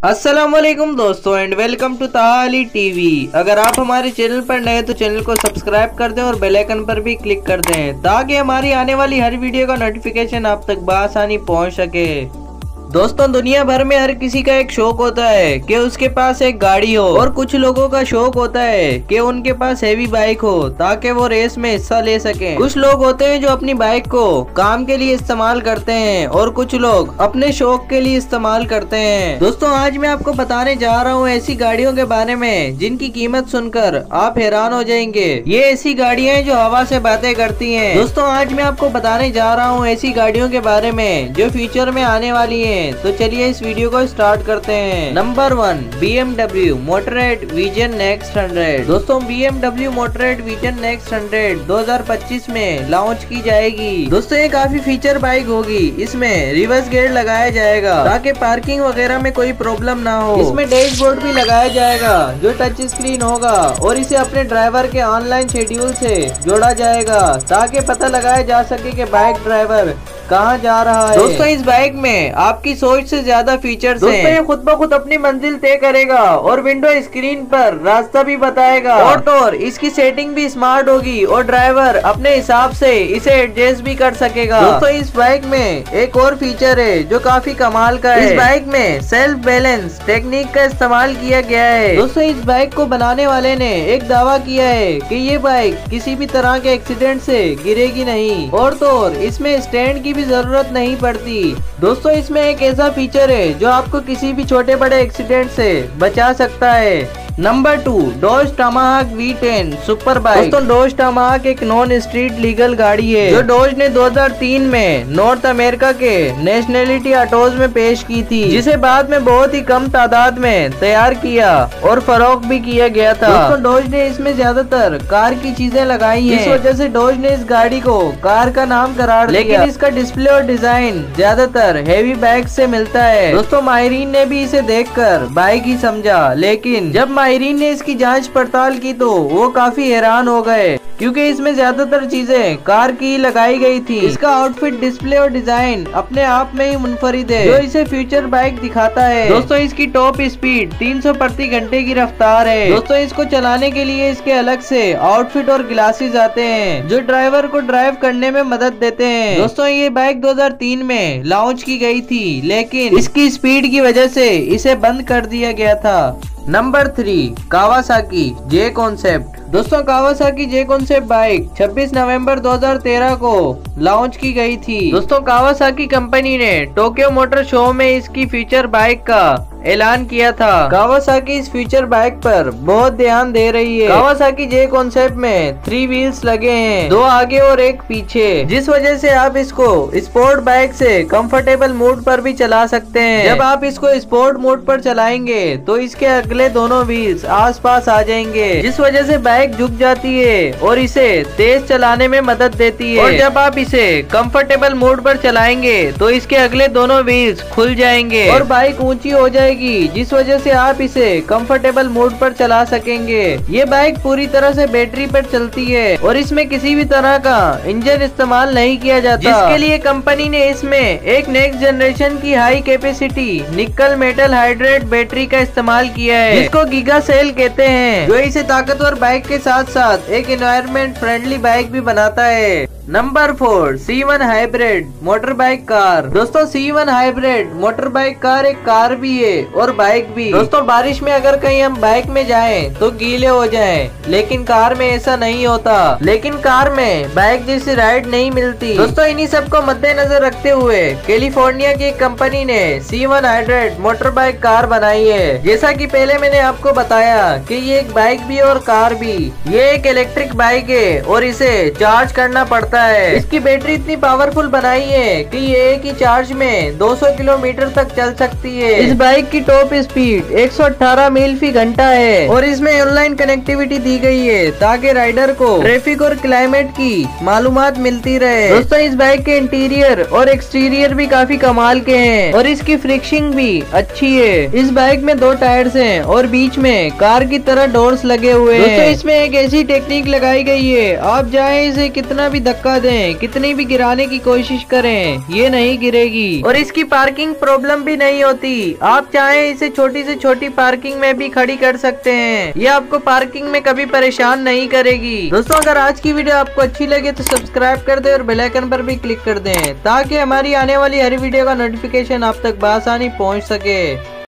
अस्सलामुअलैकुम दोस्तों and welcome to ताहा अली टीवी। अगर आप हमारे चैनल पर नए तो चैनल को सब्सक्राइब कर दें और बेल आइकन पर भी क्लिक कर दें ताकि हमारी आने वाली हर वीडियो का नोटिफिकेशन आप तक बआसानी पहुंच सके। दोस्तों दुनिया भर में हर किसी का एक शौक होता है कि उसके पास एक गाड़ी हो, और कुछ लोगों का शौक होता है कि उनके पास हैवी बाइक हो ताकि वो रेस में हिस्सा ले सकें। कुछ लोग होते हैं जो अपनी बाइक को काम के लिए इस्तेमाल करते हैं और कुछ लोग अपने शौक के लिए इस्तेमाल करते हैं। दोस्तों आज मैं आपको बताने जा रहा हूँ ऐसी गाड़ियों के बारे में जिनकी कीमत सुनकर आप हैरान हो जाएंगे। ये ऐसी गाड़ियाँ हैं जो हवा से बातें करती हैं। दोस्तों आज मैं आपको बताने जा रहा हूँ ऐसी गाड़ियों के बारे में जो फ्यूचर में आने वाली है। तो चलिए इस वीडियो को स्टार्ट करते हैं। Number 1 BMW Motorrad vision next 100। दोस्तों BMW मोटोरेड विजन नेक्स्ट 100 2025 में लॉन्च की जाएगी। दोस्तों ये काफी फीचर बाइक होगी। इसमें रिवर्स गेयर लगाया जाएगा ताकि पार्किंग वगैरह में कोई प्रॉब्लम ना हो। इसमें डैशबोर्ड भी लगाया जाएगा जो टच स्क्रीन होगा और इसे अपने ड्राइवर के ऑनलाइन शेड्यूल से जोड़ा जाएगा ताकि पता लगाया जा सके कि बाइक ड्राइवर कहाँ जा रहा है। दोस्तों इस बाइक में आपकी सोच से ज्यादा फीचर्स हैं। दोस्तों ये खुद ब खुद अपनी मंजिल तय करेगा और विंडो स्क्रीन पर रास्ता भी बताएगा। और तो और इसकी सेटिंग भी स्मार्ट होगी और ड्राइवर अपने हिसाब से इसे एडजस्ट भी कर सकेगा। दोस्तों इस बाइक में एक और फीचर है जो काफी कमाल का है। इस बाइक में सेल्फ बैलेंस टेक्निक का इस्तेमाल किया गया है। दोस्तों इस बाइक को बनाने वाले ने एक दावा किया है कि ये बाइक किसी भी तरह के एक्सीडेंट से गिरेगी नहीं, और तो और इसमें स्टैंड की जरूरत नहीं पड़ती। दोस्तों इसमें एक ऐसा फीचर है जो आपको किसी भी छोटे बड़े एक्सीडेंट से बचा सकता है। Number 2 Dodge Tomahawk V10 super bike. दोस्तों डॉज टमाहाक एक नॉन स्ट्रीट लीगल गाड़ी है जो डॉज ने 2003 में नॉर्थ अमेरिका के नेशनलिटी ऑटोज में पेश की थी, जिसे बाद में बहुत ही कम तादाद में तैयार किया और फरोख्त भी किया गया था। दोस्तों डॉज ने इसमें ज्यादातर कार की चीजें लगाई हैं। इस वजह से डॉज ने इस गाड़ी को कार का नाम करार दिया, लेकिन इसका डिस्प्ले और डिजाइन ज्यादातर हैवी बाइक से मिलता है। दोस्तों माहिरीन ने भी इसे देखकर बाइक ही समझा, लेकिन जब माहिरीन ने इसकी जांच पड़ताल की तो वो काफी हैरान हो गए क्योंकि इसमें ज्यादातर चीजें कार की लगाई गई थी। इसका आउटफिट, डिस्प्ले और डिजाइन अपने आप में ही मुनफरिद है जो इसे फ्यूचर बाइक दिखाता है। दोस्तों इसकी टॉप स्पीड 300 प्रति घंटे की रफ्तार है। दोस्तों इसको चलाने के लिए इसके अलग से आउटफिट और ग्लासेस आते हैं जो ड्राइवर को ड्राइव करने में मदद देते हैं। दोस्तों ये बाइक 2003 में लॉन्च की गई थी, लेकिन इसकी स्पीड की वजह से इसे बंद कर दिया गया था। नंबर 3 कावासाकी जे कॉन्सेप्ट। दोस्तों कावासाकी जे कॉन्सेप्ट बाइक 26 नवंबर 2013 को लॉन्च की गई थी। दोस्तों कावासाकी कंपनी ने टोक्यो मोटर शो में इसकी फीचर बाइक का ऐलान किया था। कावासाकी इस फीचर बाइक पर बहुत ध्यान दे रही है। कावासाकी जे कॉन्सेप्ट में 3 व्हील्स लगे हैं, 2 आगे और एक पीछे, जिस वजह से आप इसको स्पोर्ट बाइक से कंफर्टेबल मोड पर भी चला सकते हैं। जब आप इसको स्पोर्ट मोड पर चलाएंगे तो इसके अगले दोनों व्हील्स आसपास आ जाएंगे, जिस वजह से बाइक झुक जाती है और इसे तेज चलाने में मदद देती है। और जब आप इसे कंफर्टेबल मोड पर चलाएंगे तो इसके अगले दोनों व्हील्स खुल जाएंगे और बाइक ऊंची हो जाएगी, जिस वजह से आप इसे कंफर्टेबल मोड पर चला सकेंगे। ये बाइक पूरी तरह से बैटरी पर चलती है और इसमें किसी भी तरह का इंजन इस्तेमाल नहीं किया जाता, जिसके लिए कंपनी ने इसमें एक नेक्स्ट जनरेशन की high capacity nickel metal hydrate battery का इस्तेमाल किया है, जिसको गीगा सेल कहते हैं, जो इसे ताकतवर बाइक के साथ साथ एक एनवायरमेंट फ्रेंडली बाइक भी बनाता है। Number 4 C1 hybrid motor bike car. दोस्तों C1 hybrid motor bike car एक कार भी है और बाइक भी। दोस्तों बारिश में अगर कहीं हम बाइक में जाएं तो गीले हो जाएं, लेकिन कार में ऐसा नहीं होता। लेकिन कार में बाइक जैसी राइड नहीं मिलती। दोस्तों इन्हीं सब को मद्देनजर रखते हुए कैलिफोर्निया की एक कंपनी ने C1 hybrid motor bike car बनाई है। जैसा कि पहले मैंने आपको बताया कि ये एक बाइक भी और कार भी। ये एक इलेक्ट्रिक बाइक है और इसे चार्ज करना पड़ता है। इसकी बैटरी इतनी पावरफुल बनाई है कि ये एक ही चार्ज में 200 किलोमीटर तक चल सकती है। इस बाइक की टॉप स्पीड 118 मील फी घंटा है और इसमें ऑनलाइन कनेक्टिविटी दी गई है ताकि राइडर को ट्रैफिक और क्लाइमेट की मालूमात मिलती रहे। दोस्तों इस बाइक के इंटीरियर और एक्सटीरियर भी काफी कमाल के हैं और इसकी फ्रिक्शिंग भी अच्छी है। इस बाइक में 2 टायर्स हैं और बीच में कार की तरह डोर्स लगे हुए हैं। दोस्तों इसमें एक ऐसी टेक्निक लगाई गई है, आप चाहे इसे कितना भी धक्का धक्का दें, कितनी भी गिराने की कोशिश करें, ये नहीं गिरेगी और इसकी पार्किंग प्रॉब्लम भी नहीं होती। आप चाहें इसे छोटी से छोटी पार्किंग में भी खड़ी कर सकते हैं, ये आपको पार्किंग में कभी परेशान नहीं करेगी। दोस्तों अगर आज की वीडियो आपको अच्छी लगे तो सब्सक्राइब कर दें और बेल आइकन पर भी क्लिक कर दें ताकि हमारी आने वाली हर वीडियो का नोटिफिकेशन आप तक बआसानी पहुंच सके।